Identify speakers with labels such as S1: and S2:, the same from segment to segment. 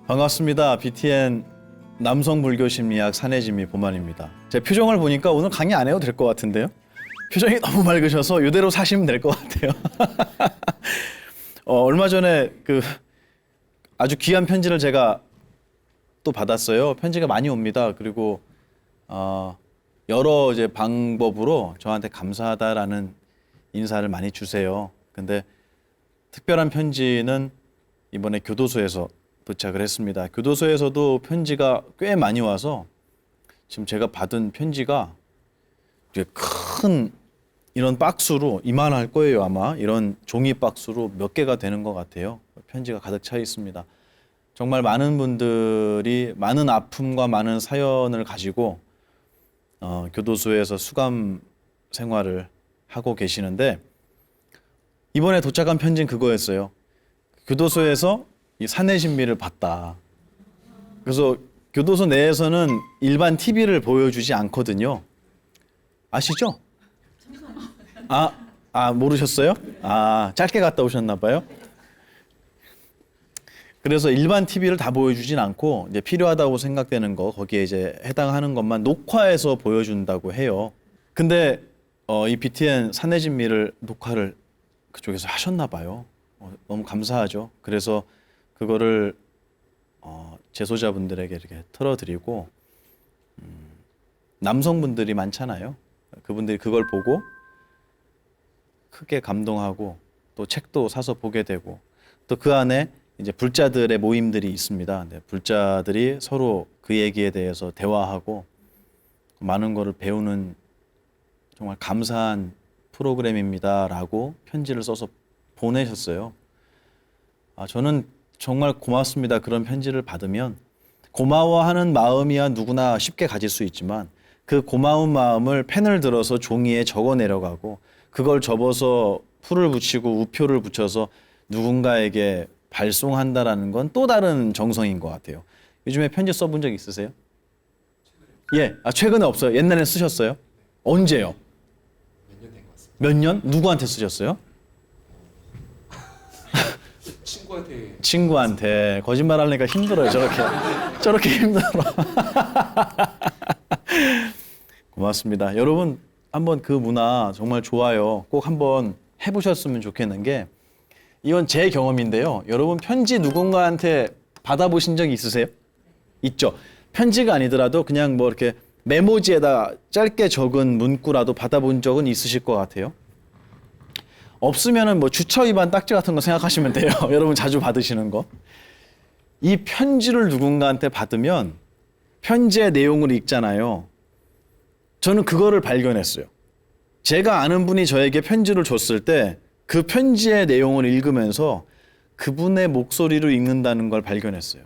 S1: 반갑습니다. BTN 남성 불교 심리학 산해진미 보만입니다. 제 표정을 보니까 오늘 강의 안 해도 될 것 같은데요? 표정이 너무 맑으셔서 이대로 사시면 될 것 같아요. 얼마 전에 아주 귀한 편지를 제가 또 받았어요. 편지가 많이 옵니다. 그리고 여러 이제 방법으로 저한테 감사하다라는 인사를 많이 주세요. 근데 특별한 편지는 이번에 교도소에서 도착을 했습니다. 교도소에서도 편지가 꽤 많이 와서 지금 제가 받은 편지가 큰 이런 박스로 이만할 거예요. 아마 이런 종이 박스로 몇 개가 되는 것 같아요. 편지가 가득 차 있습니다. 정말 많은 분들이 많은 아픔과 많은 사연을 가지고 교도소에서 수감 생활을 하고 계시는데 이번에 도착한 편지는 그거였어요. 교도소에서 이 산해진미를 봤다. 그래서 교도소 내에서는 일반 TV를 보여주지 않거든요. 아시죠? 모르셨어요? 짧게 갔다 오셨나 봐요. 그래서 일반 TV를 다 보여주진 않고 이제 필요하다고 생각되는 거 거기에 이제 해당하는 것만 녹화해서 보여준다고 해요. 근데 이 BTN 산해진미를 녹화를 그쪽에서 하셨나 봐요. 너무 감사하죠. 그래서 그거를 재소자분들에게 이렇게 털어드리고 남성분들이 많잖아요. 그분들이 그걸 보고 크게 감동하고 또 책도 사서 보게 되고 또 그 안에 이제 불자들의 모임들이 있습니다. 불자들이 서로 그 얘기에 대해서 대화하고 많은 거를 배우는 정말 감사한 프로그램입니다라고 편지를 써서 보내셨어요. 저는 정말 고맙습니다. 그런 편지를 받으면 고마워하는 마음이야 누구나 쉽게 가질 수 있지만 그 고마운 마음을 펜을 들어서 종이에 적어 내려가고 그걸 접어서 풀을 붙이고 우표를 붙여서 누군가에게 발송한다라는 건 또 다른 정성인 것 같아요. 요즘에 편지 써본 적 있으세요? 최근에 없어요. 옛날에 쓰셨어요? 언제요?
S2: 몇 년 된 것 같습니다.
S1: 몇 년? 누구한테 쓰셨어요? 친구한테. 거짓말 하려니까 힘들어요. 저렇게 힘들어. 고맙습니다. 여러분 한번 그 문화 정말 좋아요. 꼭 한번 해보셨으면 좋겠는 게 이건 제 경험인데요. 여러분 편지 누군가한테 받아보신 적이 있으세요? 있죠. 편지가 아니더라도 그냥 뭐 이렇게 메모지에다 짧게 적은 문구라도 받아본 적은 있으실 것 같아요. 없으면은 뭐 주처 위반 딱지 같은 거 생각하시면 돼요. 여러분 자주 받으시는 거. 이 편지를 누군가한테 받으면 편지의 내용을 읽잖아요. 저는 그거를 발견했어요. 제가 아는 분이 저에게 편지를 줬을 때 그 편지의 내용을 읽으면서 그분의 목소리로 읽는다는 걸 발견했어요.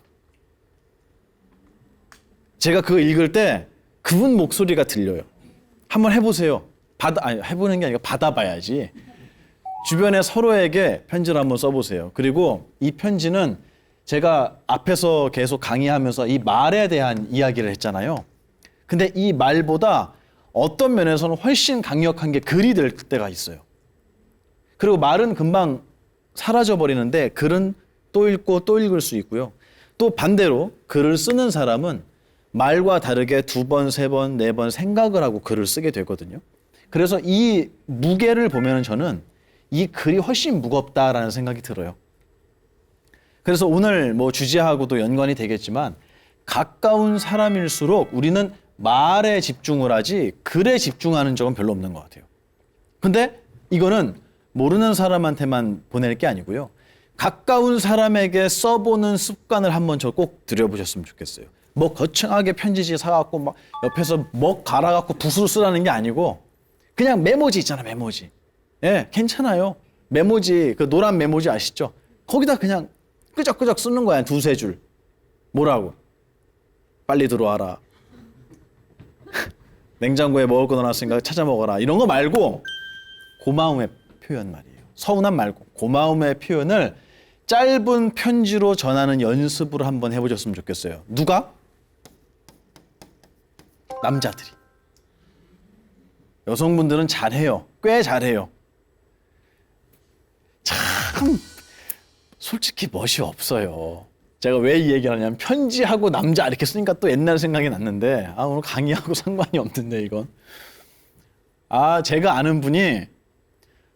S1: 제가 그거 읽을 때 그분 목소리가 들려요. 한번 해보세요. 해보는 게 아니라 받아봐야지. 주변에 서로에게 편지를 한번 써보세요. 그리고 이 편지는 제가 앞에서 계속 강의하면서 이 말에 대한 이야기를 했잖아요. 근데 이 말보다 어떤 면에서는 훨씬 강력한 게 글이 될 때가 있어요. 그리고 말은 금방 사라져버리는데 글은 또 읽고 또 읽을 수 있고요. 또 반대로 글을 쓰는 사람은 말과 다르게 2번, 3번, 4번 생각을 하고 글을 쓰게 되거든요. 그래서 이 무게를 보면 저는 이 글이 훨씬 무겁다라는 생각이 들어요. 그래서 오늘 뭐 주제하고도 연관이 되겠지만 가까운 사람일수록 우리는 말에 집중을 하지 글에 집중하는 적은 별로 없는 것 같아요. 근데 이거는 모르는 사람한테만 보낼 게 아니고요. 가까운 사람에게 써보는 습관을 한번 저 꼭 들여보셨으면 좋겠어요. 뭐 거창하게 편지지 사갖고 막 옆에서 먹 갈아갖고 붓으로 쓰라는 게 아니고 그냥 메모지 있잖아, 메모지. 괜찮아요. 메모지, 그 노란 메모지 아시죠? 거기다 그냥 끄적끄적 쓰는 거야, 2-3줄. 뭐라고? 빨리 들어와라. 냉장고에 먹을 거 넣어놨으니까 찾아 먹어라. 이런 거 말고 고마움의 표현 말이에요. 서운함 말고 고마움의 표현을 짧은 편지로 전하는 연습을 한번 해보셨으면 좋겠어요. 누가? 남자들이. 여성분들은 잘해요. 꽤 잘해요. 참 솔직히 멋이 없어요. 제가 왜 이 얘기를 하냐면 편지하고 남자 이렇게 쓰니까 또 옛날 생각이 났는데 오늘 강의하고 상관이 없는데 이건. 제가 아는 분이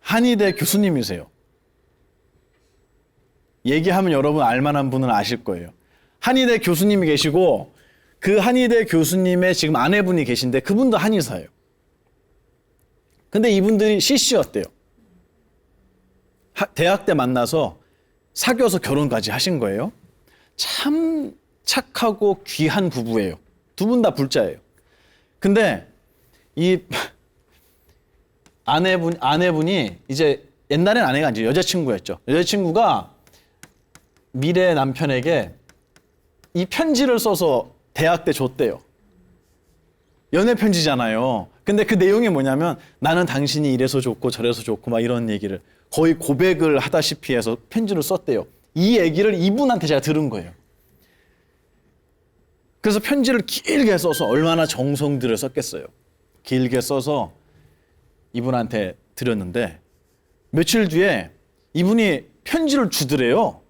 S1: 한의대 교수님이세요. 얘기하면 여러분 알만한 분은 아실 거예요. 한의대 교수님이 계시고 그 한의대 교수님의 지금 아내분이 계신데 그분도 한의사예요. 근데 이분들이 CC였대요. 대학 때 만나서 사귀어서 결혼까지 하신 거예요. 참 착하고 귀한 부부예요. 두 분 다 불자예요. 근데 이 아내분이 이제 옛날엔 아내가 이제 여자친구였죠. 여자친구가 미래 남편에게 이 편지를 써서 대학 때 줬대요. 연애 편지잖아요. 근데 그 내용이 뭐냐면 나는 당신이 이래서 좋고 저래서 좋고 막 이런 얘기를 거의 고백을 하다시피 해서 편지를 썼대요. 이 얘기를 이분한테 제가 들은 거예요. 그래서 편지를 길게 써서 얼마나 정성 들여 썼겠어요. 길게 써서 이분한테 드렸는데 며칠 뒤에 이분이 편지를 주더래요.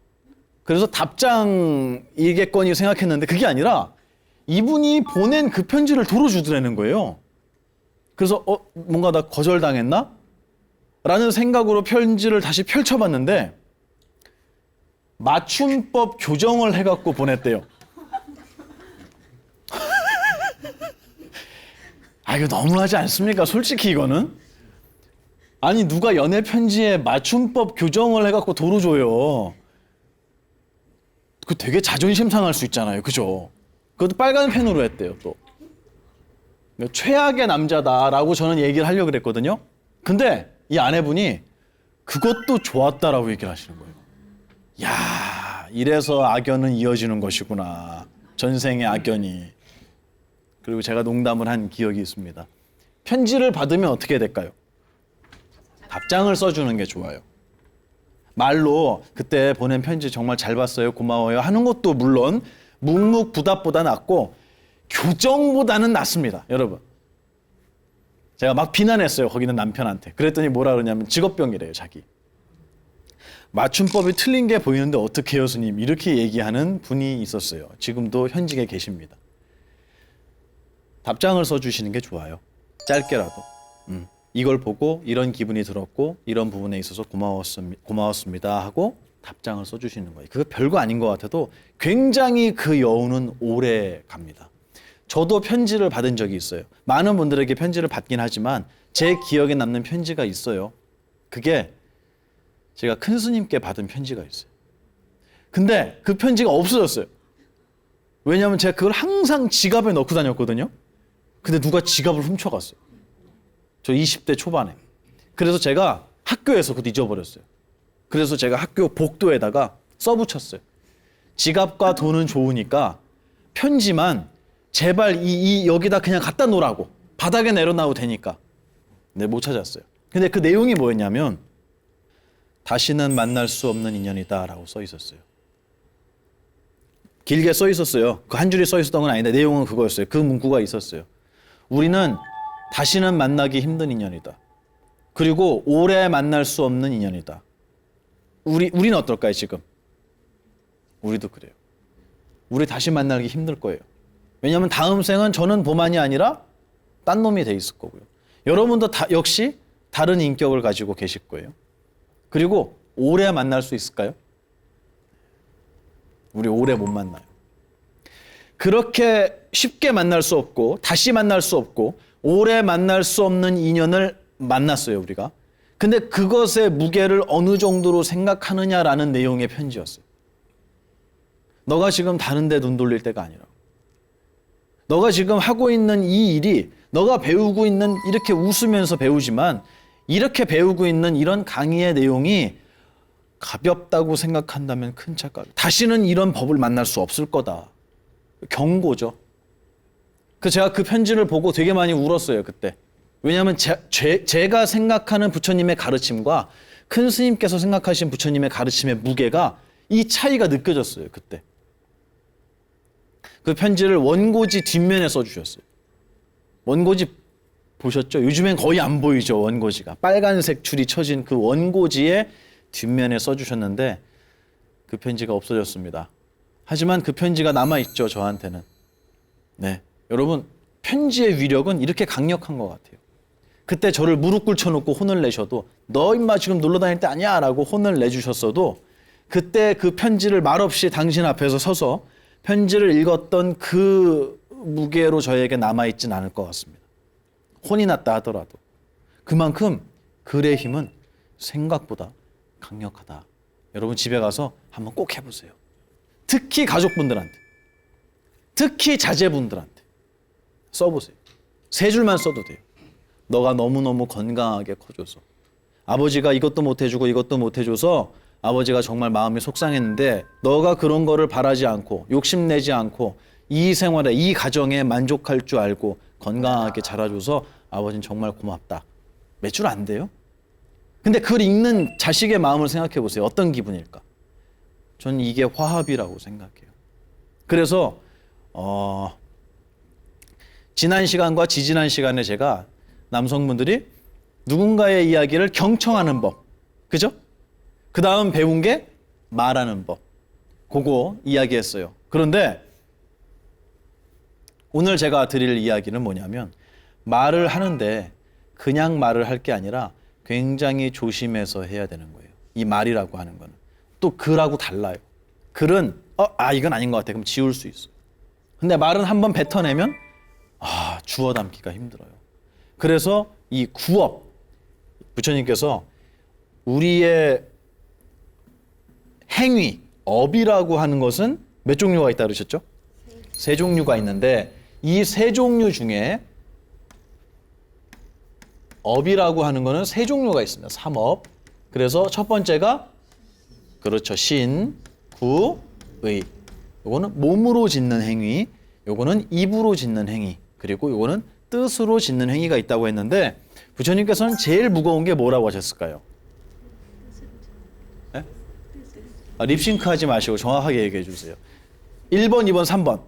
S1: 그래서 답장이겠거니 생각했는데 그게 아니라 이분이 보낸 그 편지를 도로 주더라는 거예요. 그래서 뭔가 나 거절당했나? 라는 생각으로 편지를 다시 펼쳐봤는데 맞춤법 교정을 해갖고 보냈대요. 이거 너무하지 않습니까? 솔직히 이거는. 아니 누가 연애 편지에 맞춤법 교정을 해갖고 도로 줘요. 그 되게 자존심 상할 수 있잖아요. 그죠? 그것도 빨간 펜으로 했대요, 또. 최악의 남자다라고 저는 얘기를 하려고 그랬거든요. 근데 이 아내분이 그것도 좋았다라고 얘기를 하시는 거예요. 야, 이래서 악연은 이어지는 것이구나. 전생의 악연이. 그리고 제가 농담을 한 기억이 있습니다. 편지를 받으면 어떻게 될까요? 답장을 써주는 게 좋아요. 말로 그때 보낸 편지 정말 잘 봤어요. 고마워요. 하는 것도 물론 묵묵부답보다 낫고 교정보다는 낫습니다. 여러분. 제가 막 비난했어요. 거기는 남편한테. 그랬더니 뭐라 그러냐면 직업병이래요. 자기. 맞춤법이 틀린 게 보이는데 어떻게 해요 스님. 이렇게 얘기하는 분이 있었어요. 지금도 현직에 계십니다. 답장을 써주시는 게 좋아요. 짧게라도. 이걸 보고 이런 기분이 들었고 이런 부분에 있어서 고마웠습니다 하고 답장을 써주시는 거예요. 그거 별거 아닌 것 같아도 굉장히 그 여운은 오래 갑니다. 저도 편지를 받은 적이 있어요. 많은 분들에게 편지를 받긴 하지만 제 기억에 남는 편지가 있어요. 그게 제가 큰 스님께 받은 편지가 있어요. 근데 그 편지가 없어졌어요. 왜냐하면 제가 그걸 항상 지갑에 넣고 다녔거든요. 근데 누가 지갑을 훔쳐갔어요. 저 20대 초반에. 그래서 제가 학교에서 그거 잊어버렸어요. 그래서 제가 학교 복도에다가 써붙였어요. 지갑과 돈은 좋으니까 편지만 제발 여기다 그냥 갖다 놓으라고. 바닥에 내려놔도 되니까. 근데 못 찾았어요. 근데 그 내용이 뭐였냐면 다시는 만날 수 없는 인연이다 라고 써 있었어요. 길게 써 있었어요. 그 한 줄이 써 있었던 건 아닌데 내용은 그거였어요. 그 문구가 있었어요. 우리는 다시는 만나기 힘든 인연이다. 그리고 오래 만날 수 없는 인연이다. 우리는 어떨까요, 지금? 우리도 그래요. 우리 다시 만나기 힘들 거예요. 왜냐하면 다음 생은 저는 보만이 아니라 딴 놈이 돼 있을 거고요. 여러분도 역시 다른 인격을 가지고 계실 거예요. 그리고 오래 만날 수 있을까요? 우리 오래 못 만나요. 그렇게 쉽게 만날 수 없고 다시 만날 수 없고 오래 만날 수 없는 인연을 만났어요, 우리가. 근데 그것의 무게를 어느 정도로 생각하느냐라는 내용의 편지였어요. 너가 지금 다른 데 눈 돌릴 때가 아니라 너가 지금 하고 있는 이 일이 너가 배우고 있는 이렇게 웃으면서 배우지만 이렇게 배우고 있는 이런 강의의 내용이 가볍다고 생각한다면 큰 착각. 다시는 이런 법을 만날 수 없을 거다. 경고죠. 제가 그 편지를 보고 되게 많이 울었어요, 그때. 왜냐하면 제가 생각하는 부처님의 가르침과 큰 스님께서 생각하신 부처님의 가르침의 무게가 이 차이가 느껴졌어요, 그때. 그 편지를 원고지 뒷면에 써주셨어요. 원고지 보셨죠? 요즘엔 거의 안 보이죠, 원고지가. 빨간색 줄이 쳐진 그 원고지의 뒷면에 써주셨는데 그 편지가 없어졌습니다. 하지만 그 편지가 남아있죠, 저한테는. 네. 여러분, 편지의 위력은 이렇게 강력한 것 같아요. 그때 저를 무릎 꿇쳐놓고 혼을 내셔도 너 임마 지금 놀러 다닐 때 아니야 라고 혼을 내주셨어도 그때 그 편지를 말없이 당신 앞에서 서서 편지를 읽었던 그 무게로 저에게 남아있진 않을 것 같습니다. 혼이 났다 하더라도. 그만큼 글의 힘은 생각보다 강력하다. 여러분 집에 가서 한번 꼭 해보세요. 특히 가족분들한테, 특히 자제분들한테 써보세요. 3줄만 써도 돼요. 너가 너무너무 건강하게 커줘서 아버지가 이것도 못해주고 이것도 못해줘서 아버지가 정말 마음이 속상했는데 너가 그런 거를 바라지 않고 욕심내지 않고 이 생활에 이 가정에 만족할 줄 알고 건강하게 자라줘서 아버지는 정말 고맙다. 몇 줄 안 돼요? 근데 그걸 읽는 자식의 마음을 생각해 보세요. 어떤 기분일까? 저는 이게 화합이라고 생각해요. 그래서 지난 시간과 지지난 시간에 제가 남성분들이 누군가의 이야기를 경청하는 법, 그죠? 그 다음 배운 게 말하는 법, 그거 이야기했어요. 그런데 오늘 제가 드릴 이야기는 뭐냐면 말을 하는데 그냥 말을 할 게 아니라 굉장히 조심해서 해야 되는 거예요. 이 말이라고 하는 거는. 또 글하고 달라요. 글은 이건 아닌 것 같아. 그럼 지울 수 있어요. 근데 말은 한번 뱉어내면 주워 담기가 힘들어요. 그래서 이 구업, 부처님께서 우리의 행위, 업이라고 하는 것은 몇 종류가 있다 그러셨죠? 3종류가 있는데 이 3종류 중에 업이라고 하는 거는 3종류가 있습니다. 3업. 그래서 첫 번째가 그렇죠. 신, 구, 의. 요거는 몸으로 짓는 행위, 요거는 입으로 짓는 행위, 그리고 요거는 뜻으로 짓는 행위가 있다고 했는데 부처님께서는 제일 무거운 게 뭐라고 하셨을까요? 네? 립싱크 하지 마시고 정확하게 얘기해 주세요. 1번, 2번, 3번.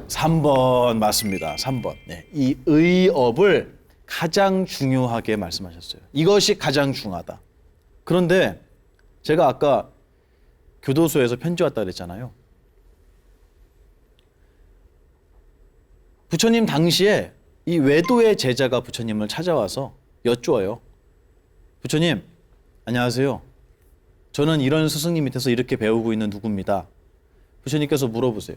S1: 3번 맞습니다. 3번. 네. 이 의업을 가장 중요하게 말씀하셨어요. 이것이 가장 중요하다. 그런데 제가 아까 교도소에서 편지 왔다 그랬잖아요. 부처님 당시에 이 외도의 제자가 부처님을 찾아와서 여쭈어요. 부처님, 안녕하세요. 저는 이런 스승님 밑에서 이렇게 배우고 있는 누구입니다. 부처님께서 물어보세요.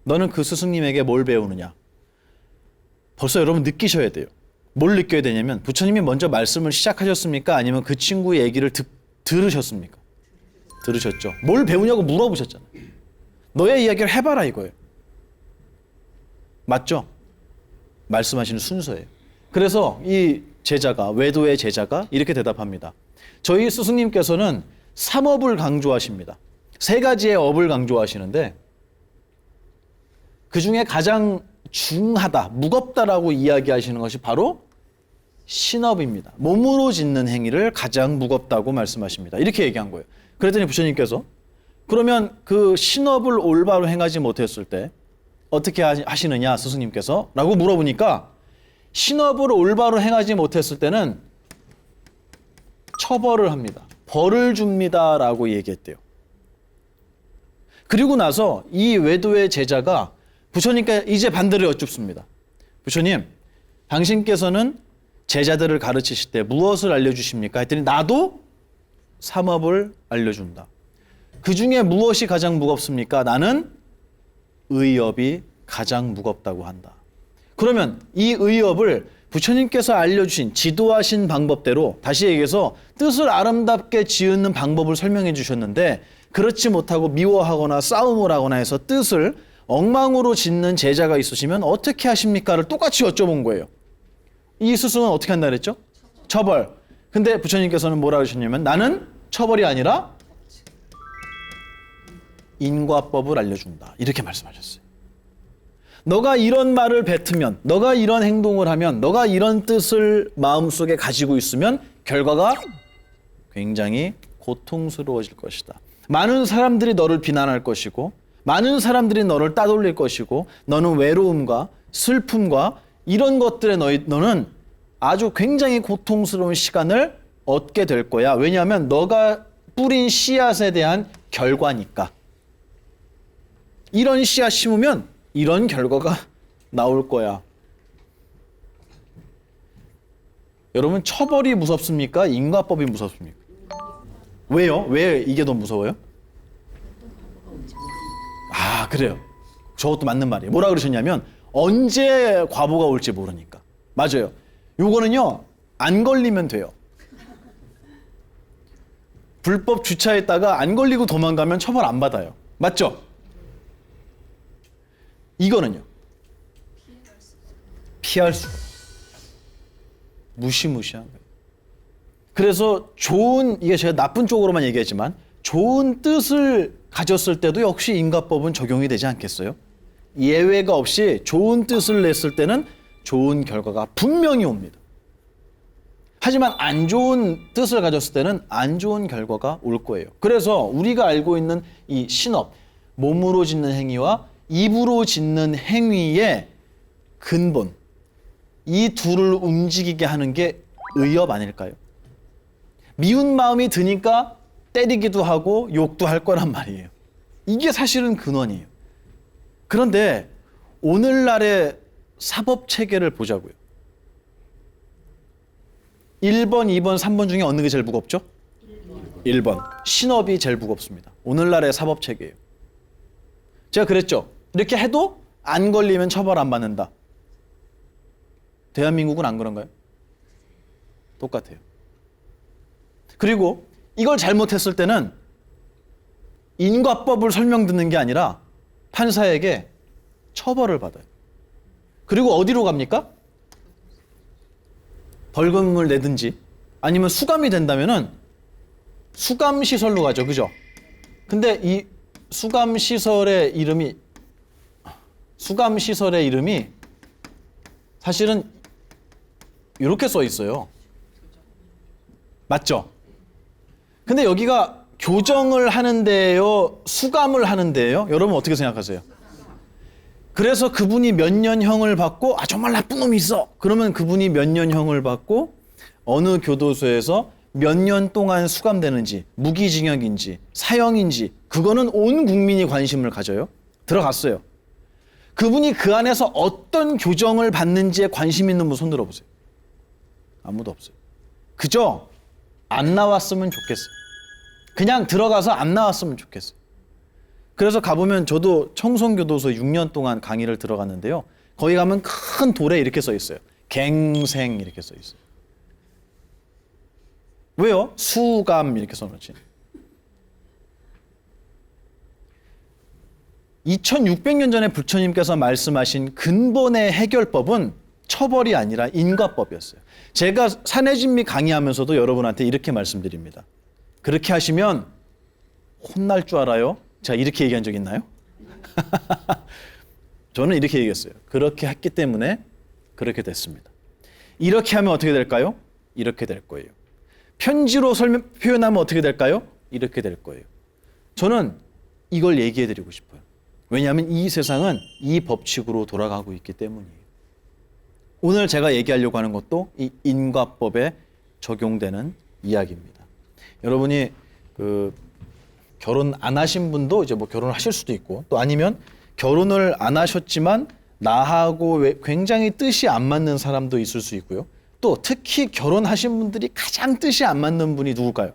S1: 너는 그 스승님에게 뭘 배우느냐? 벌써 여러분 느끼셔야 돼요. 뭘 느껴야 되냐면 부처님이 먼저 말씀을 시작하셨습니까? 아니면 그 친구의 얘기를 들으셨습니까? 들으셨죠. 뭘 배우냐고 물어보셨잖아요. 너의 이야기를 해봐라 이거예요. 맞죠? 말씀하시는 순서예요. 그래서 이 제자가, 외도의 제자가 이렇게 대답합니다. 저희 스승님께서는 3업을 강조하십니다. 3가지의 업을 강조하시는데 그 중에 가장 중하다, 무겁다라고 이야기하시는 것이 바로 신업입니다. 몸으로 짓는 행위를 가장 무겁다고 말씀하십니다. 이렇게 얘기한 거예요. 그랬더니 부처님께서 그러면 그 신업을 올바로 행하지 못했을 때 어떻게 하시느냐 스승님께서 라고 물어보니까 신업을 올바로 행하지 못했을 때는 처벌을 합니다. 벌을 줍니다 라고 얘기했대요. 그리고 나서 이 외도의 제자가 부처님께 이제 반대로 여쭙습니다. 부처님, 당신께서는 제자들을 가르치실 때 무엇을 알려주십니까? 했더니 나도 3업을 알려준다. 그 중에 무엇이 가장 무겁습니까? 나는 의업이 가장 무겁다고 한다. 그러면 이 의업을 부처님께서 알려주신 지도하신 방법대로 다시 얘기해서 뜻을 아름답게 지으는 방법을 설명해 주셨는데 그렇지 못하고 미워하거나 싸움을 하거나 해서 뜻을 엉망으로 짓는 제자가 있으시면 어떻게 하십니까를 똑같이 여쭤본 거예요. 이 스승은 어떻게 한다 그랬죠? 처벌. 근데 부처님께서는 뭐라 그러셨냐면 나는 처벌이 아니라 인과법을 알려준다. 이렇게 말씀하셨어요. 너가 이런 말을 뱉으면, 너가 이런 행동을 하면, 너가 이런 뜻을 마음속에 가지고 있으면 결과가 굉장히 고통스러워질 것이다. 많은 사람들이 너를 비난할 것이고 많은 사람들이 너를 따돌릴 것이고 너는 외로움과 슬픔과 이런 것들에 너는 아주 굉장히 고통스러운 시간을 얻게 될 거야. 왜냐하면 너가 뿌린 씨앗에 대한 결과니까. 이런 씨앗 심으면 이런 결과가 나올 거야. 여러분, 처벌이 무섭습니까? 인과법이 무섭습니까? 왜요? 왜 이게 더 무서워요? 아, 그래요. 저것도 맞는 말이에요. 뭐라 그러셨냐면 언제 과보가 올지 모르니까. 맞아요. 요거는요, 안 걸리면 돼요. 불법 주차했다가 안 걸리고 도망가면 처벌 안 받아요. 맞죠? 이거는요, 피할 수가 없어요. 무시무시한 거예요. 그래서 이게 제가 나쁜 쪽으로만 얘기했지만 좋은 뜻을 가졌을 때도 역시 인과법은 적용이 되지 않겠어요? 예외가 없이 좋은 뜻을 냈을 때는 좋은 결과가 분명히 옵니다. 하지만 안 좋은 뜻을 가졌을 때는 안 좋은 결과가 올 거예요. 그래서 우리가 알고 있는 이 신업, 몸으로 짓는 행위와 입으로 짓는 행위의 근본, 이 둘을 움직이게 하는 게 의업 아닐까요? 미운 마음이 드니까 때리기도 하고 욕도 할 거란 말이에요. 이게 사실은 근원이에요. 그런데 오늘날의 사법 체계를 보자고요. 1번, 2번, 3번 중에 어느 게 제일 무겁죠? 1번. 신업이 제일 무겁습니다. 오늘날의 사법 체계예요. 제가 그랬죠. 이렇게 해도 안 걸리면 처벌 안 받는다. 대한민국은 안 그런가요? 똑같아요. 그리고 이걸 잘못했을 때는 인과법을 설명 듣는 게 아니라 판사에게 처벌을 받아요. 그리고 어디로 갑니까? 벌금을 내든지 아니면 수감이 된다면은 수감시설로 가죠. 그죠? 근데 이 수감시설의 이름이 사실은 이렇게 써 있어요. 맞죠? 근데 여기가 교정을 하는데요, 수감을 하는데요. 여러분 어떻게 생각하세요? 그래서 그분이 몇 년형을 받고 정말 나쁜 놈이 있어. 그러면 그분이 몇 년형을 받고 어느 교도소에서 몇 년 동안 수감되는지, 무기징역인지 사형인지 그거는 온 국민이 관심을 가져요. 들어갔어요. 그분이 그 안에서 어떤 교정을 받는지에 관심 있는 분 손 들어보세요. 아무도 없어요. 그저 안 나왔으면 좋겠어요. 그냥 들어가서 안 나왔으면 좋겠어요. 그래서 가보면 저도 청송교도소 6년 동안 강의를 들어갔는데요. 거기 가면 큰 돌에 이렇게 써 있어요. 갱생 이렇게 써 있어요. 왜요? 수감 이렇게 써놓지. 2600년 전에 부처님께서 말씀하신 근본의 해결법은 처벌이 아니라 인과법이었어요. 제가 산해진미 강의하면서도 여러분한테 이렇게 말씀드립니다. 그렇게 하시면 혼날 줄 알아요? 제가 이렇게 얘기한 적 있나요? 저는 이렇게 얘기했어요. 그렇게 했기 때문에 그렇게 됐습니다. 이렇게 하면 어떻게 될까요? 이렇게 될 거예요. 편지로 표현하면 어떻게 될까요? 이렇게 될 거예요. 저는 이걸 얘기해 드리고 싶어요. 왜냐하면 이 세상은 이 법칙으로 돌아가고 있기 때문이에요. 오늘 제가 얘기하려고 하는 것도 이 인과법에 적용되는 이야기입니다. 여러분이 결혼 안 하신 분도 이제 뭐 결혼을 하실 수도 있고, 또 아니면 결혼을 안 하셨지만 나하고 굉장히 뜻이 안 맞는 사람도 있을 수 있고요. 또 특히 결혼하신 분들이 가장 뜻이 안 맞는 분이 누굴까요?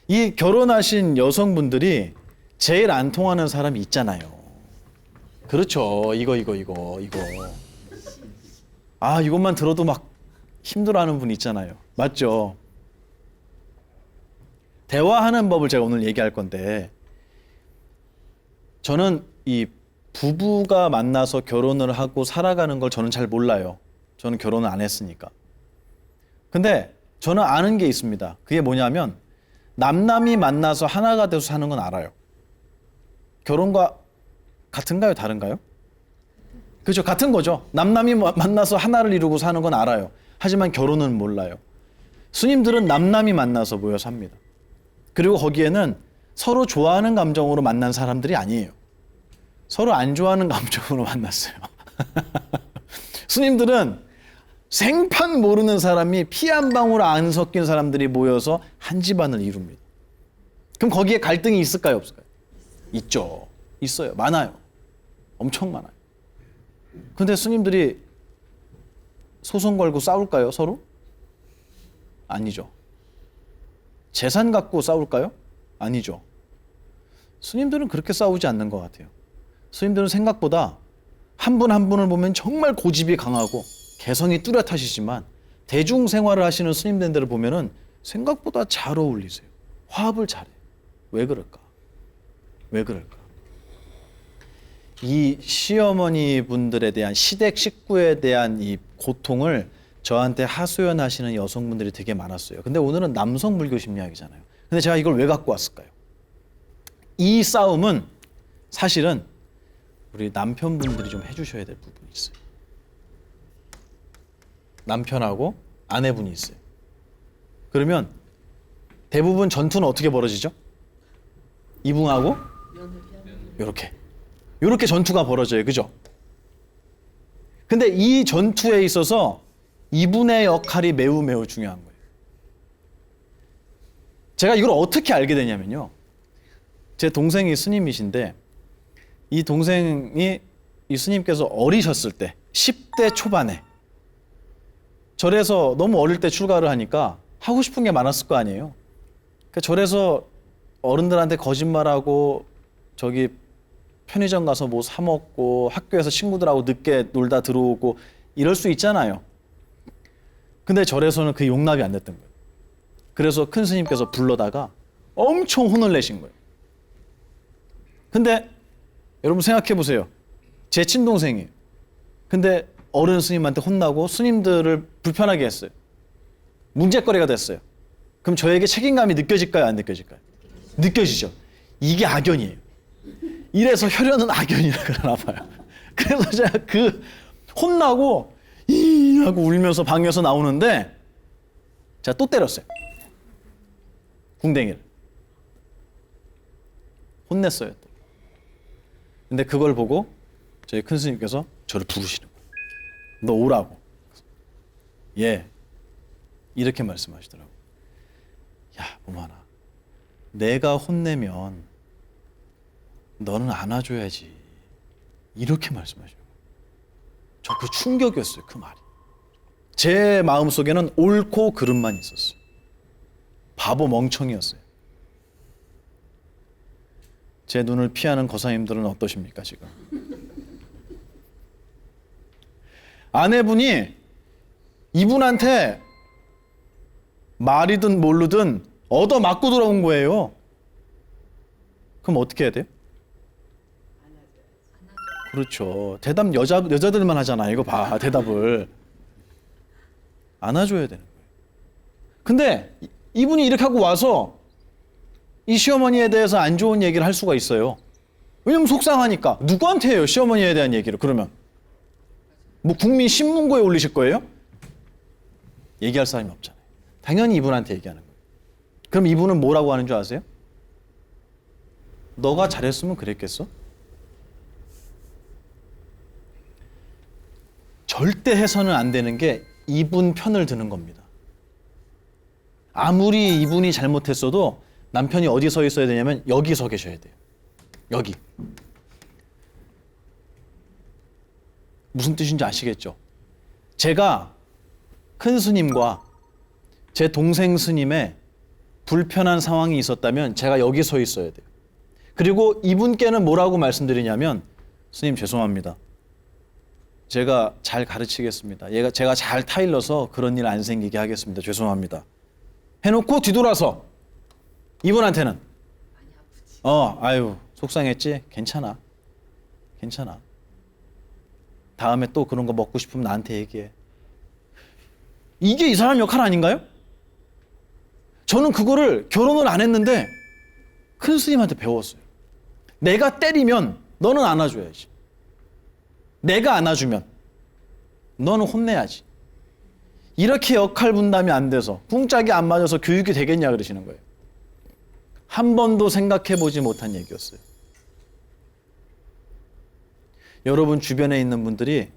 S1: 이 결혼하신 여성분들이 제일 안 통하는 사람이 있잖아요. 그렇죠. 이거. 이것만 들어도 막 힘들어하는 분 있잖아요. 맞죠? 대화하는 법을 제가 오늘 얘기할 건데, 저는 이 부부가 만나서 결혼을 하고 살아가는 걸 저는 잘 몰라요. 저는 결혼을 안 했으니까. 근데 저는 아는 게 있습니다. 그게 뭐냐면 남남이 만나서 하나가 돼서 사는 건 알아요. 결혼과 같은가요? 다른가요? 그렇죠. 같은 거죠. 남남이 만나서 하나를 이루고 사는 건 알아요. 하지만 결혼은 몰라요. 스님들은 남남이 만나서 모여 삽니다. 그리고 거기에는 서로 좋아하는 감정으로 만난 사람들이 아니에요. 서로 안 좋아하는 감정으로 만났어요. 스님들은 생판 모르는 사람이 피 한 방울 안 섞인 사람들이 모여서 한 집안을 이룹니다. 그럼 거기에 갈등이 있을까요? 없을까요? 있죠. 있어요. 많아요. 엄청 많아요. 근데 스님들이 소송 걸고 싸울까요, 서로? 아니죠. 재산 갖고 싸울까요? 아니죠. 스님들은 그렇게 싸우지 않는 것 같아요. 스님들은 생각보다 한 분 한 분을 보면 정말 고집이 강하고 개성이 뚜렷하시지만 대중 생활을 하시는 스님들을 보면은 생각보다 잘 어울리세요. 화합을 잘해요. 왜 그럴까? 왜 그럴까? 이 시어머니 분들에 대한 시댁 식구에 대한 이 고통을 저한테 하소연하시는 여성분들이 되게 많았어요. 근데 오늘은 남성 불교 심리학이잖아요. 근데 제가 이걸 왜 갖고 왔을까요? 이 싸움은 사실은 우리 남편분들이 좀 해주셔야 될 부분이 있어요. 남편하고 아내분이 있어요. 그러면 대부분 전투는 어떻게 벌어지죠? 이분하고 이렇게 전투가 벌어져요. 그죠? 근데 이 전투에 있어서 이분의 역할이 매우 매우 중요한 거예요. 제가 이걸 어떻게 알게 되냐면요. 제 동생이 스님이신데 이 동생이 이 스님께서 어리셨을 때 10대 초반에 절에서 너무 어릴 때 출가를 하니까 하고 싶은 게 많았을 거 아니에요. 그러니까 절에서 어른들한테 거짓말하고 저기 편의점 가서 뭐 사 먹고 학교에서 친구들하고 늦게 놀다 들어오고 이럴 수 있잖아요. 근데 절에서는 그게 용납이 안 됐던 거예요. 그래서 큰 스님께서 불러다가 엄청 혼을 내신 거예요. 근데 여러분 생각해 보세요. 제 친동생이에요. 근데 어른 스님한테 혼나고 스님들을 불편하게 했어요. 문제거리가 됐어요. 그럼 저에게 책임감이 느껴질까요? 안 느껴질까요? 느껴지죠. 이게 악연이에요. 이래서 혈연은 악연이라 그러나 봐요. 그래서 제가 그 혼나고 이 하고 울면서 방에서 나오는데 제가 또 때렸어요. 궁뎅이를. 혼냈어요. 또. 근데 그걸 보고 저희 큰 스님께서 저를 부르시는 거예요. 너 오라고. 예. 이렇게 말씀하시더라고요. 야, 봄하나. 내가 혼내면 너는 안아줘야지. 이렇게 말씀하셔요. 저 그 충격이었어요. 그 말이. 제 마음속에는 옳고 그름만 있었어요. 바보 멍청이였어요. 제 눈을 피하는 거사님들은 어떠십니까 지금? 아내분이 이분한테 말이든 모르든 얻어맞고 들어온 거예요. 그럼 어떻게 해야 돼요? 그렇죠. 대답 여자들만 하잖아. 이거 봐. 대답을. 안아줘야 되는 거예요. 근데 이분이 이렇게 하고 와서 이 시어머니에 대해서 안 좋은 얘기를 할 수가 있어요. 왜냐면 속상하니까. 누구한테 해요? 시어머니에 대한 얘기를. 그러면 뭐 국민 신문고에 올리실 거예요? 얘기할 사람이 없잖아요. 당연히 이분한테 얘기하는 거예요. 그럼 이분은 뭐라고 하는 줄 아세요? 너가 잘했으면 그랬겠어? 절대 해서는 안 되는 게 이분 편을 드는 겁니다. 아무리 이분이 잘못했어도 남편이 어디 서 있어야 되냐면 여기 서 계셔야 돼요. 여기. 무슨 뜻인지 아시겠죠? 제가 큰 스님과 제 동생 스님의 불편한 상황이 있었다면 제가 여기 서 있어야 돼요. 그리고 이분께는 뭐라고 말씀드리냐면 스님 죄송합니다. 제가 잘 가르치겠습니다. 제가 잘 타일러서 그런 일 안 생기게 하겠습니다. 죄송합니다. 해놓고 뒤돌아서 이분한테는 아유 속상했지? 괜찮아. 괜찮아. 다음에 또 그런 거 먹고 싶으면 나한테 얘기해. 이게 이 사람 역할 아닌가요? 저는 그거를 결혼을 안 했는데 큰 스님한테 배웠어요. 내가 때리면 너는 안아줘야지. 내가 안아주면 너는 혼내야지. 이렇게 역할 분담이 안 돼서 궁짝이 안 맞아서 교육이 되겠냐 그러시는 거예요. 한 번도 생각해보지 못한 얘기였어요. 여러분 주변에 있는 분들이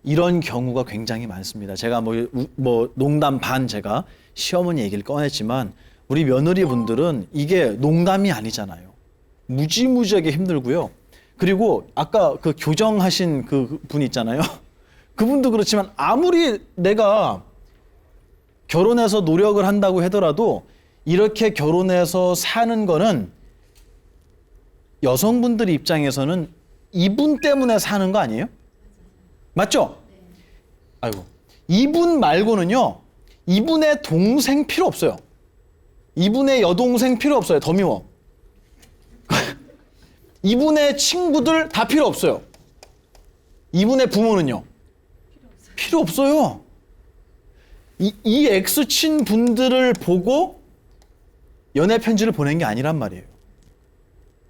S1: 이런 경우가 굉장히 많습니다. 제가 뭐 농담 반 제가 시어머니 얘기를 꺼냈지만 우리 며느리 분들은 이게 농담이 아니잖아요. 무지무지하게 힘들고요. 그리고 아까 그 교정하신 그 분 있잖아요. 그분도 그렇지만 아무리 내가 결혼해서 노력을 한다고 하더라도 이렇게 결혼해서 사는 거는 여성분들 입장에서는 이분 때문에 사는 거 아니에요? 맞죠? 아이고. 이분 말고는요, 이분의 동생 필요 없어요. 이분의 여동생 필요 없어요. 더 미워. 이분의 친구들 다 필요 없어요. 이분의 부모는요? 필요 없어요. 이 X친 분들을 보고 연애 편지를 보낸 게 아니란 말이에요.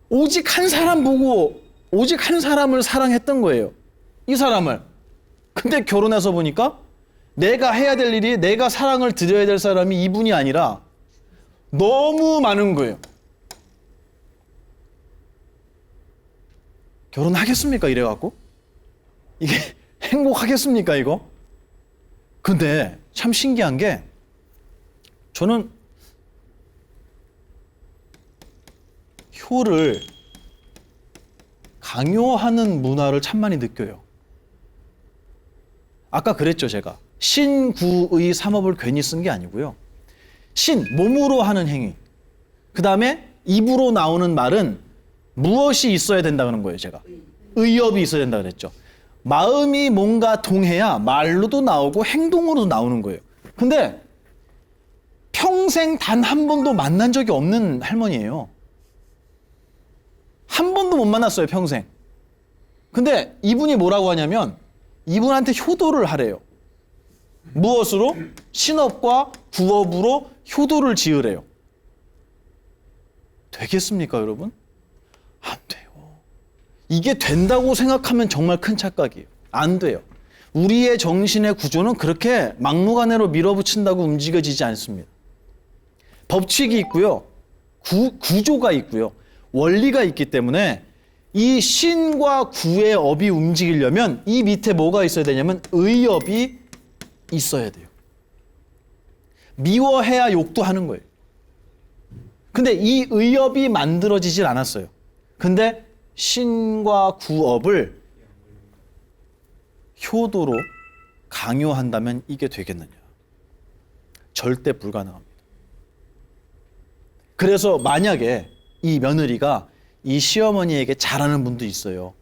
S1: 오직 한 사람 보고 오직 한 사람을 사랑했던 거예요. 이 사람을. 근데 결혼해서 보니까 내가 해야 될 일이, 내가 사랑을 드려야 될 사람이 이분이 아니라 너무 많은 거예요. 결혼하겠습니까? 이래갖고? 이게 행복하겠습니까? 이거? 근데 참 신기한 게 저는 효를 강요하는 문화를 참 많이 느껴요. 아까 그랬죠, 제가. 신구의 삼업을 괜히 쓴 게 아니고요. 신, 몸으로 하는 행위. 그 다음에 입으로 나오는 말은 무엇이 있어야 된다는 거예요, 제가. 의업이 있어야 된다 그랬죠. 마음이 뭔가 동해야 말로도 나오고 행동으로도 나오는 거예요. 근데 평생 단 한 번도 만난 적이 없는 할머니예요. 한 번도 못 만났어요, 평생. 근데 이분이 뭐라고 하냐면 이분한테 효도를 하래요. 무엇으로? 신업과 구업으로 효도를 지으래요. 되겠습니까, 여러분? 안 돼요. 이게 된다고 생각하면 정말 큰 착각이에요. 안 돼요. 우리의 정신의 구조는 그렇게 막무가내로 밀어붙인다고 움직여지지 않습니다. 법칙이 있고요. 구조가 있고요. 원리가 있기 때문에 이 신과 구의 업이 움직이려면 이 밑에 뭐가 있어야 되냐면 의업이 있어야 돼요. 미워해야 욕도 하는 거예요. 근데 이 의업이 만들어지질 않았어요. 근데 신과 구업을 효도로 강요한다면 이게 되겠느냐? 절대 불가능합니다. 그래서 만약에 이 며느리가 이 시어머니에게 잘하는 분도 있어요.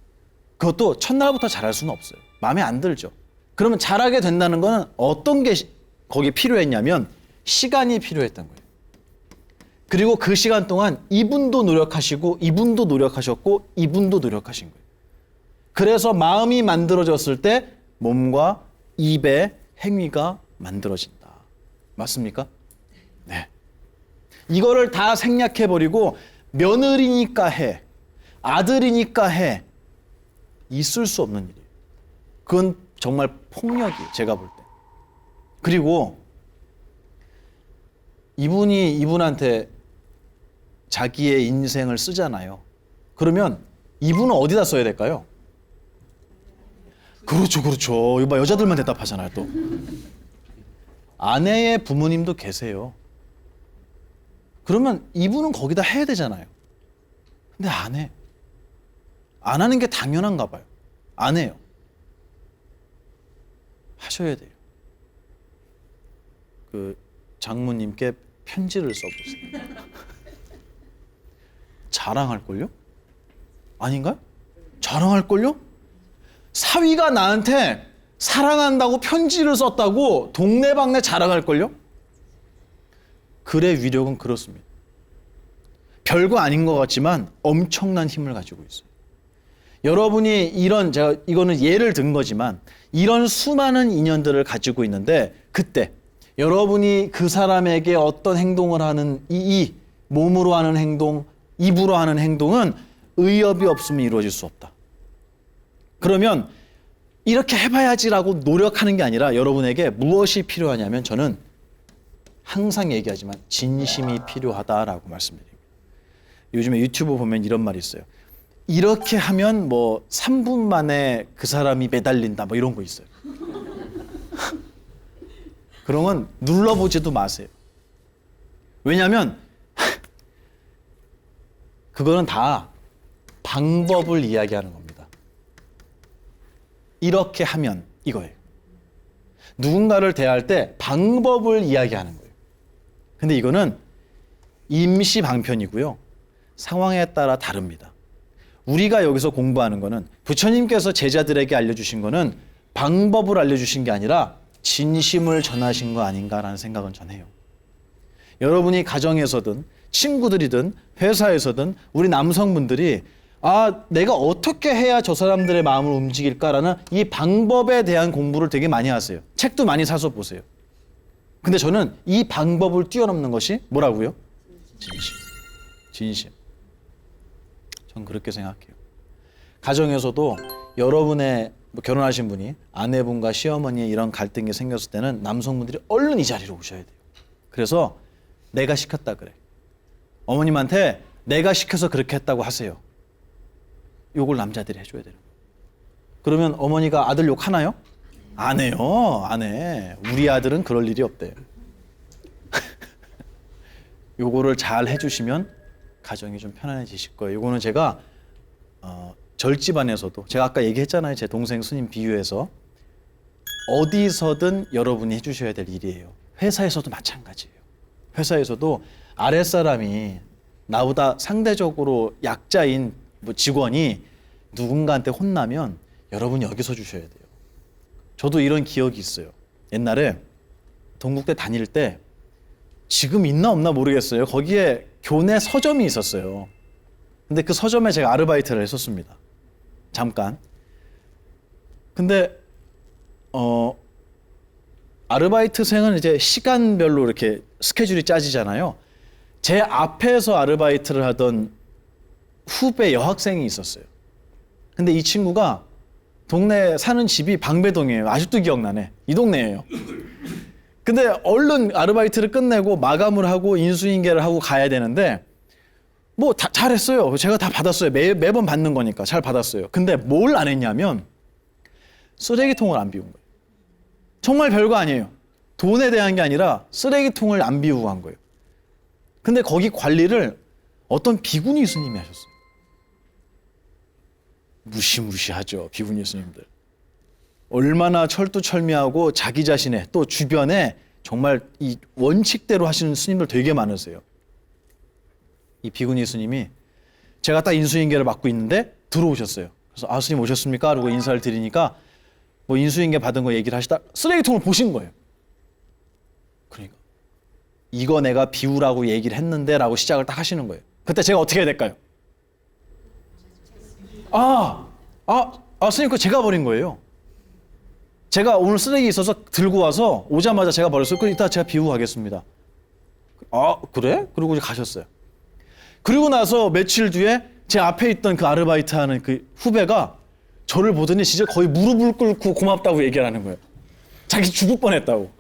S1: 그것도 첫날부터 잘할 수는 없어요. 마음에 안 들죠. 그러면 잘하게 된다는 거는 어떤 게 거기 필요했냐면 시간이 필요했던 거예요. 그리고 그 시간 동안 이분도 노력하시고 이분도 노력하셨고 이분도 노력하신 거예요. 그래서 마음이 만들어졌을 때 몸과 입의 행위가 만들어진다. 맞습니까? 네. 이거를 다 생략해버리고 며느리니까 해, 아들이니까 해, 있을 수 없는 일이에요. 그건 정말 폭력이에요, 제가 볼 때. 그리고 이분이 이분한테 자기의 인생을 쓰잖아요. 그러면 이분은 어디다 써야 될까요? 그렇죠, 그렇죠. 이거 봐, 여자들만 대답하잖아요, 또. 아내의 부모님도 계세요. 그러면 이분은 거기다 해야 되잖아요. 근데 안 해. 안 하는 게 당연한가 봐요. 안 해요. 하셔야 돼요. 그 장모님께 편지를 써보세요. 자랑할걸요? 아닌가요? 자랑할걸요? 사위가 나한테 사랑한다고 편지를 썼다고 동네방네 자랑할걸요? 글의 위력은 그렇습니다. 별거 아닌 것 같지만 엄청난 힘을 가지고 있어요. 여러분이 이런, 제가 이거는 예를 든 거지만 이런 수많은 인연들을 가지고 있는데 그때 여러분이 그 사람에게 어떤 행동을 하는 이 몸으로 하는 행동, 입으로 하는 행동은 의업이 없으면 이루어질 수 없다. 그러면 이렇게 해봐야지라고 노력하는 게 아니라 여러분에게 무엇이 필요하냐면 저는 항상 얘기하지만 진심이 필요하다라고 말씀드립니다. 요즘에 유튜브 보면 이런 말이 있어요. 이렇게 하면 뭐 3분 만에 그 사람이 매달린다 뭐 이런 거 있어요. 그런 건 눌러보지도 마세요. 왜냐하면 그거는 다 방법을 이야기하는 겁니다. 이렇게 하면 이거예요. 누군가를 대할 때 방법을 이야기하는 거예요. 근데 이거는 임시 방편이고요. 상황에 따라 다릅니다. 우리가 여기서 공부하는 거는 부처님께서 제자들에게 알려주신 거는 방법을 알려주신 게 아니라 진심을 전하신 거 아닌가라는 생각은 전 해요. 여러분이 가정에서든 친구들이든 회사에서든 우리 남성분들이 내가 어떻게 해야 저 사람들의 마음을 움직일까라는 이 방법에 대한 공부를 되게 많이 하세요. 책도 많이 사서 보세요. 근데 저는 이 방법을 뛰어넘는 것이 뭐라고요? 진심. 전 그렇게 생각해요. 가정에서도 여러분의 결혼하신 분이 아내분과 시어머니의 이런 갈등이 생겼을 때는 남성분들이 얼른 이 자리로 오셔야 돼요. 그래서 내가 시켰다 그래. 어머님한테 내가 시켜서 그렇게 했다고 하세요. 욕을 남자들이 해줘야 돼요. 그러면 어머니가 아들 욕 하나요? 안 해요. 안 해. 우리 아들은 그럴 일이 없대요. 요거를 잘 해주시면 가정이 좀 편안해지실 거예요. 요거는 제가 절집안에서도 제가 아까 얘기했잖아요. 제 동생 스님 비유해서 어디서든 여러분이 해주셔야 될 일이에요. 회사에서도 마찬가지예요. 회사에서도 아랫사람이 나보다 상대적으로 약자인 직원이 누군가한테 혼나면 여러분 여기 서 주셔야 돼요. 저도 이런 기억이 있어요. 옛날에 동국대 다닐 때 지금 있나 없나 모르겠어요. 거기에 교내 서점이 있었어요. 근데 그 서점에 제가 아르바이트를 했었습니다. 잠깐. 근데 아르바이트생은 이제 시간별로 이렇게 스케줄이 짜지잖아요. 제 앞에서 아르바이트를 하던 후배 여학생이 있었어요. 근데 이 친구가 동네에 사는 집이 방배동이에요. 아직도 기억나네. 이 동네예요. 근데 얼른 아르바이트를 끝내고 마감을 하고 인수인계를 하고 가야 되는데 뭐 다 잘했어요. 제가 다 받았어요. 매번 받는 거니까 잘 받았어요. 근데 뭘 안 했냐면 쓰레기통을 안 비운 거예요. 정말 별거 아니에요. 돈에 대한 게 아니라 쓰레기통을 안 비우고 간 거예요. 근데 거기 관리를 어떤 비구니 스님이 하셨어요. 무시무시하죠. 비구니 스님들. 얼마나 철두철미하고 자기 자신의 또 주변에 정말 이 원칙대로 하시는 스님들 되게 많으세요. 이 비구니 스님이 제가 딱 인수인계를 맡고 있는데 들어오셨어요. 그래서 스님 오셨습니까? 그러고 인사를 드리니까 뭐 인수인계 받은 거 얘기를 하시다 쓰레기통을 보신 거예요. 그러니까 이거 내가 비우라고 얘기를 했는데 라고 시작을 딱 하시는 거예요. 그때 제가 어떻게 해야 될까요? 스님 그거 제가 버린 거예요. 제가 오늘 쓰레기 있어서 들고 와서 오자마자 제가 버렸어요. 그럼 이따 제가 비우고 가겠습니다. 그래? 그러고 이제 가셨어요. 그리고 나서 며칠 뒤에 제 앞에 있던 그 아르바이트 하는 그 후배가 저를 보더니 진짜 거의 무릎을 꿇고 고맙다고 얘기를 하는 거예요. 자기 죽을 뻔했다고.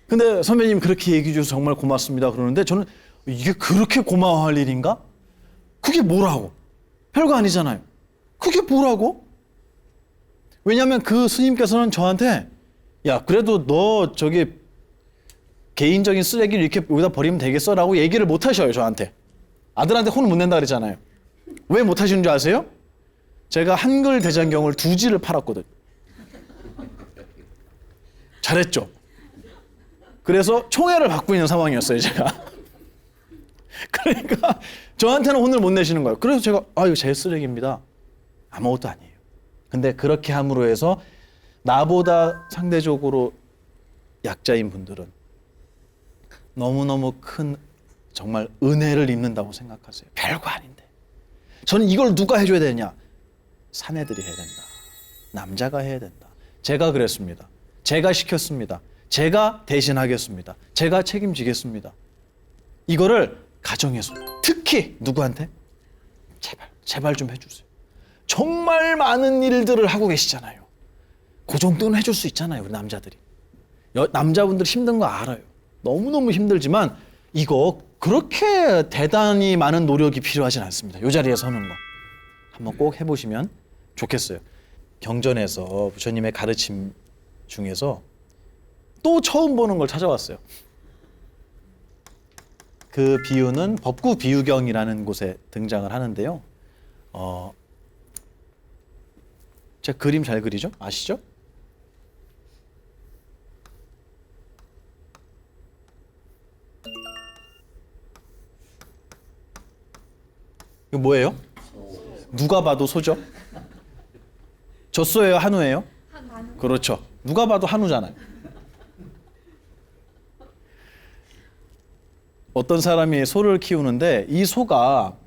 S1: 근데 선배님 그렇게 얘기해 주셔서 정말 고맙습니다 그러는데 저는 이게 그렇게 고마워할 일인가? 그게 뭐라고? 별거 아니잖아요. 그게 뭐라고? 왜냐하면 그 스님께서는 저한테 야 그래도 너 저기 개인적인 쓰레기를 이렇게 여기다 버리면 되겠어? 라고 얘기를 못 하셔요 저한테. 아들한테 혼을 못 낸다 그랬잖아요. 왜 못 하시는 줄 아세요? 제가 한글 대장경을 2지를 팔았거든. 잘했죠. 그래서 총애를 받고 있는 상황이었어요 제가. 그러니까 저한테는 혼을 못 내시는 거예요. 그래서 제가 이거 제 쓰레기입니다. 아무것도 아니에요. 근데 그렇게 함으로 해서 나보다 상대적으로 약자인 분들은 너무너무 큰 정말 은혜를 입는다고 생각하세요. 별거 아닌데. 저는 이걸 누가 해줘야 되냐? 사내들이 해야 된다. 남자가 해야 된다. 제가 그랬습니다. 제가 시켰습니다. 제가 대신하겠습니다. 제가 책임지겠습니다. 이거를 가정에서 특히 누구한테? 제발 좀 해주세요. 정말 많은 일들을 하고 계시잖아요. 그 정도는 해줄 수 있잖아요. 우리 남자들이. 남자분들 힘든 거 알아요. 너무너무 힘들지만 이거 그렇게 대단히 많은 노력이 필요하진 않습니다. 이 자리에 서는 거. 한번 꼭 해보시면 좋겠어요. 경전에서 부처님의 가르침 중에서 또 처음 보는 걸 찾아왔어요. 그 비유는 법구 비유경이라는 곳에 등장을 하는데요. 제가 그림 잘 그리죠? 아시죠? 이거 뭐예요? 누가 봐도 소죠? 젖소예요? 한우예요? 그렇죠. 누가 봐도 한우잖아요. 어떤 사람이 소를 키우는데 이 소가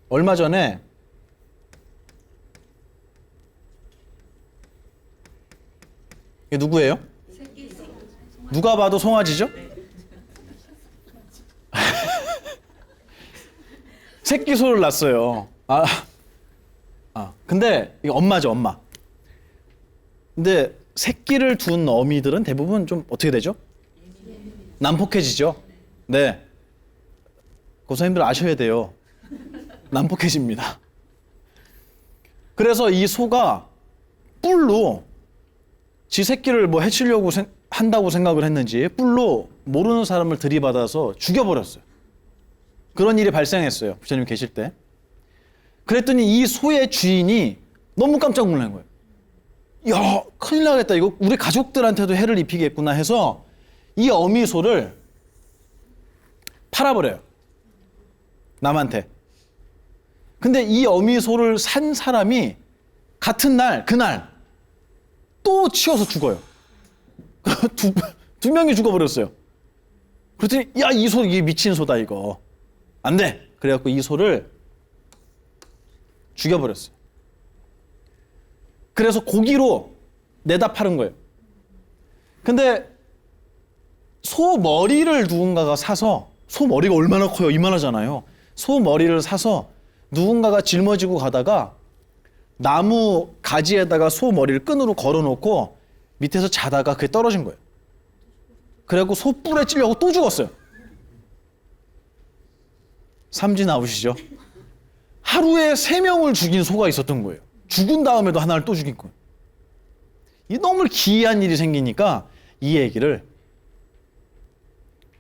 S1: 얼마 전에 이게 누구예요? 누가 봐도 송아지죠? 새끼 소를 낳았어요. 근데 이게 엄마죠, 엄마. 근데 새끼를 둔 어미들은 대부분 좀 어떻게 되죠? 난폭해지죠. 네. 고사님들 아셔야 돼요. 난폭해집니다. 그래서 이 소가 뿔로 지 새끼를 뭐 해치려고 한다고 생각을 했는지 뿔로 모르는 사람을 들이받아서 죽여버렸어요. 그런 일이 발생했어요. 부처님 계실 때. 그랬더니 이 소의 주인이 너무 깜짝 놀란 거예요. 야, 큰일 나겠다. 이거 우리 가족들한테도 해를 입히겠구나 해서 이 어미소를 팔아버려요. 남한테. 근데 이 어미소를 산 사람이 같은 날, 그날 또 치워서 죽어요. 두 명이 죽어버렸어요. 그랬더니 야, 이 소 이게 미친 소다 이거. 안 돼. 그래갖고 이 소를 죽여버렸어요. 그래서 고기로 내다 파는 거예요. 근데 소 머리를 누군가가 사서, 소 머리가 얼마나 커요? 이만하잖아요. 소 머리를 사서 누군가가 짊어지고 가다가 나무 가지에다가 소 머리를 끈으로 걸어놓고 밑에서 자다가 그게 떨어진 거예요. 그래갖고 소 뿔에 찔려고 또 죽었어요. 삼지 나오시죠? 하루에 3명을 죽인 소가 있었던 거예요. 죽은 다음에도 하나를 또 죽인 거예요. 이 너무 기이한 일이 생기니까 이 얘기를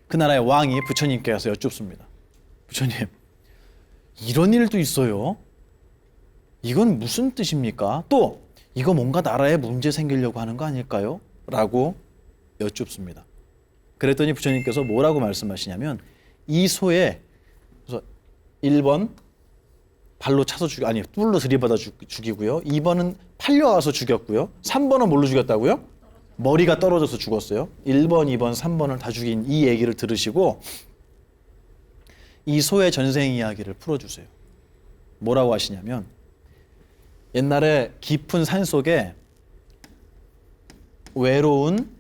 S1: 그 나라의 왕이 부처님께 가서 여쭙습니다. 부처님, 이런 일도 있어요? 이건 무슨 뜻입니까? 또 이거 뭔가 나라에 문제 생기려고 하는 거 아닐까요? 라고 여쭙습니다. 그랬더니 부처님께서 뭐라고 말씀하시냐면 이 소에 1번 발로 차서 뿔로 들이받아 죽이고요. 2번은 팔려와서 죽였고요. 3번은 뭘로 죽였다고요? 머리가 떨어져서 죽었어요. 1번, 2번, 3번을 다 죽인 이 얘기를 들으시고 이 소의 전생 이야기를 풀어주세요. 뭐라고 하시냐면 옛날에 깊은 산 속에 외로운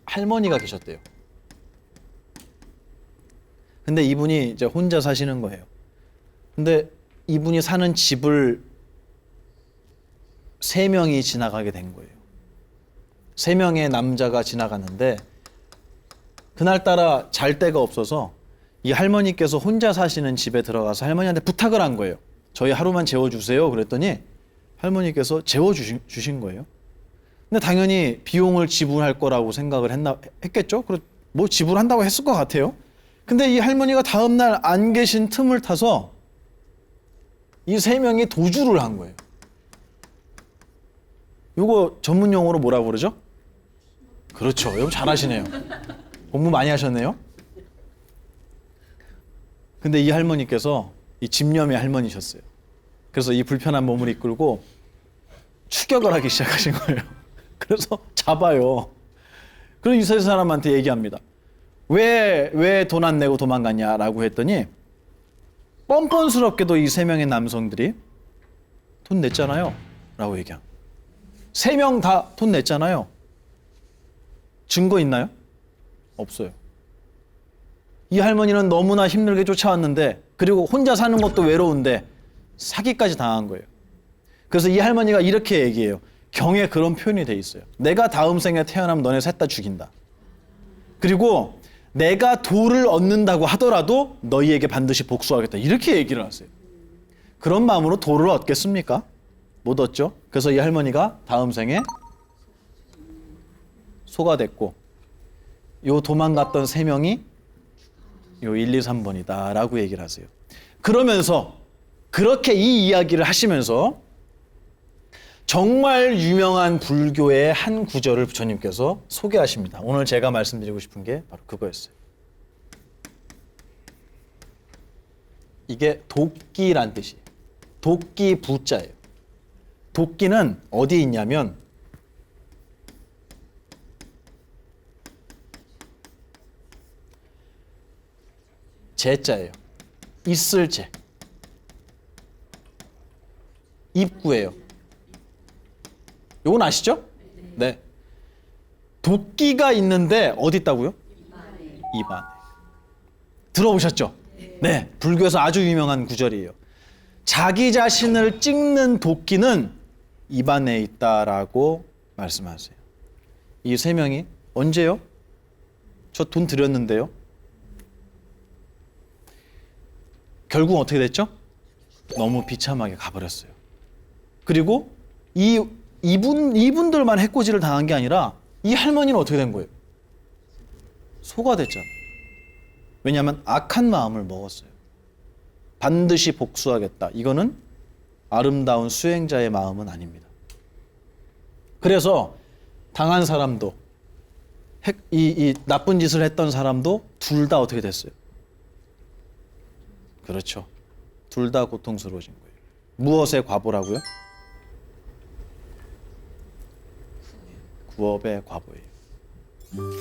S1: 할머니가 계셨대요. 근데 이분이 이제 혼자 사시는 거예요. 근데 이분이 사는 집을 3명이 지나가게 된 거예요. 3명의 남자가 지나갔는데 그날따라 잘 데가 없어서 이 할머니께서 혼자 사시는 집에 들어가서 할머니한테 부탁을 한 거예요. 저희 하루만 재워주세요. 그랬더니 할머니께서 재워주신 거예요. 근데 당연히 비용을 지불할 거라고 생각을 했겠죠? 뭐 지불한다고 했을 것 같아요. 근데 이 할머니가 다음날 안 계신 틈을 타서 이 3명이 도주를 한 거예요. 이거 전문 용어로 뭐라고 그러죠? 그렇죠. 여러분 잘하시네요. 공부 많이 하셨네요. 근데 이 할머니께서 이 집념의 할머니셨어요. 그래서 이 불편한 몸을 이끌고 추격을 하기 시작하신 거예요. 그래서 잡아요. 그리고 이 세 사람한테 얘기합니다. 왜 돈 안 내고 도망갔냐라고 했더니 뻔뻔스럽게도 이 3명의 남성들이 돈 냈잖아요 라고 얘기합니다. 3명 다 돈 냈잖아요. 증거 있나요? 없어요. 이 할머니는 너무나 힘들게 쫓아왔는데 그리고 혼자 사는 것도 외로운데 사기까지 당한 거예요. 그래서 이 할머니가 이렇게 얘기해요. 경에 그런 표현이 돼 있어요. 내가 다음 생에 태어나면 너네 셋 다 죽인다. 그리고 내가 도를 얻는다고 하더라도 너희에게 반드시 복수하겠다. 이렇게 얘기를 하세요. 그런 마음으로 도를 얻겠습니까? 못 얻죠. 그래서 이 할머니가 다음 생에 소가 됐고 요 도망갔던 3명이 요 1, 2, 3번이다 라고 얘기를 하세요. 그러면서 그렇게 이 이야기를 하시면서 정말 유명한 불교의 한 구절을 부처님께서 소개하십니다. 오늘 제가 말씀드리고 싶은 게 바로 그거였어요. 이게 도끼란 뜻이에요. 도끼 부자예요. 도끼는 어디에 있냐면 제자예요. 있을 제. 입구예요. 요건 아시죠? 네. 도끼가 있는데 어디 있다고요? 입 안에. 들어보셨죠? 네. 불교에서 아주 유명한 구절이에요. 자기 자신을 찍는 도끼는 입 안에 있다라고 말씀하세요. 이 세 명이 언제요? 저 돈 드렸는데요. 결국 어떻게 됐죠? 너무 비참하게 가버렸어요. 그리고 이분들만 해코지를 당한 게 아니라 이 할머니는 어떻게 된 거예요? 소가 됐잖아요. 왜냐하면 악한 마음을 먹었어요. 반드시 복수하겠다. 이거는 아름다운 수행자의 마음은 아닙니다. 그래서 당한 사람도 이 나쁜 짓을 했던 사람도 둘 다 어떻게 됐어요? 그렇죠. 둘 다 고통스러워진 거예요. 무엇의 과보라고요? 구업의 과보예요.